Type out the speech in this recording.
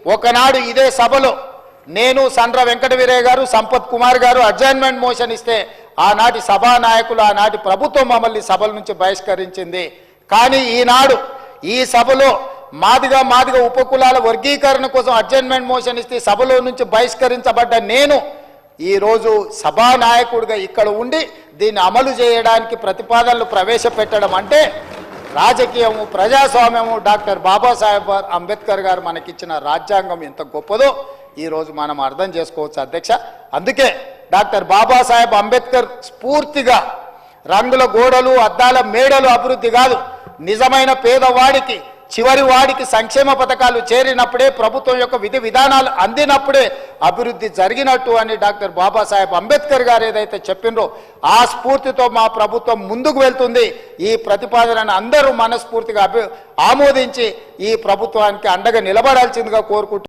ఒకనాడు ఇదే సభలో నేను సండ్ర వెంకట వీరయ్య గారు సంపత్ కుమార్ గారు అడ్జర్న్మెంట్ మోషన్ ఇస్తే ఆనాటి సభా నాయకులు ఆనాటి ప్రభుత్వం మమ్మల్ని సభల నుంచి బహిష్కరించింది. కానీ ఈనాడు ఈ సభలో మాదిగా ఉపకులాల వర్గీకరణ కోసం అడ్జర్న్మెంట్ మోషన్ ఇస్తే సభలో నుంచి బహిష్కరించబడ్డ నేను ఈరోజు సభా నాయకుడిగా ఇక్కడ ఉండి దీన్ని అమలు చేయడానికి ప్రతిపాదనలు ప్రవేశపెట్టడం అంటే రాజకీయము ప్రజాస్వామ్యము డాక్టర్ బాబాసాహెబ్ అంబేద్కర్ గారు మనకిచ్చిన రాజ్యాంగం ఎంత గొప్పదో ఈరోజు మనం అర్థం చేసుకోవచ్చు అధ్యక్ష. అందుకే డాక్టర్ బాబాసాహెబ్ అంబేద్కర్ స్ఫూర్తిగా రంగుల గోడలు అద్దాల మేడలు అభివృద్ధి కాదు, నిజమైన పేదవాడికి చివరి వాడికి సంక్షేమ పథకాలు చేరినప్పుడే ప్రభుత్వం యొక్క విధి విధానాలు అందినప్పుడే అభివృద్ధి జరిగినట్టు అని డాక్టర్ బాబాసాహెబ్ అంబేద్కర్ గారు ఏదైతే చెప్పినరో ఆ స్ఫూర్తితో మా ప్రభుత్వం ముందుకు వెళ్తుంది. ఈ ప్రతిపాదనను అందరూ మనస్ఫూర్తిగా ఆమోదించి ఈ ప్రభుత్వానికి అండగా నిలబడాల్సిందిగా కోరుకుంటున్నారు.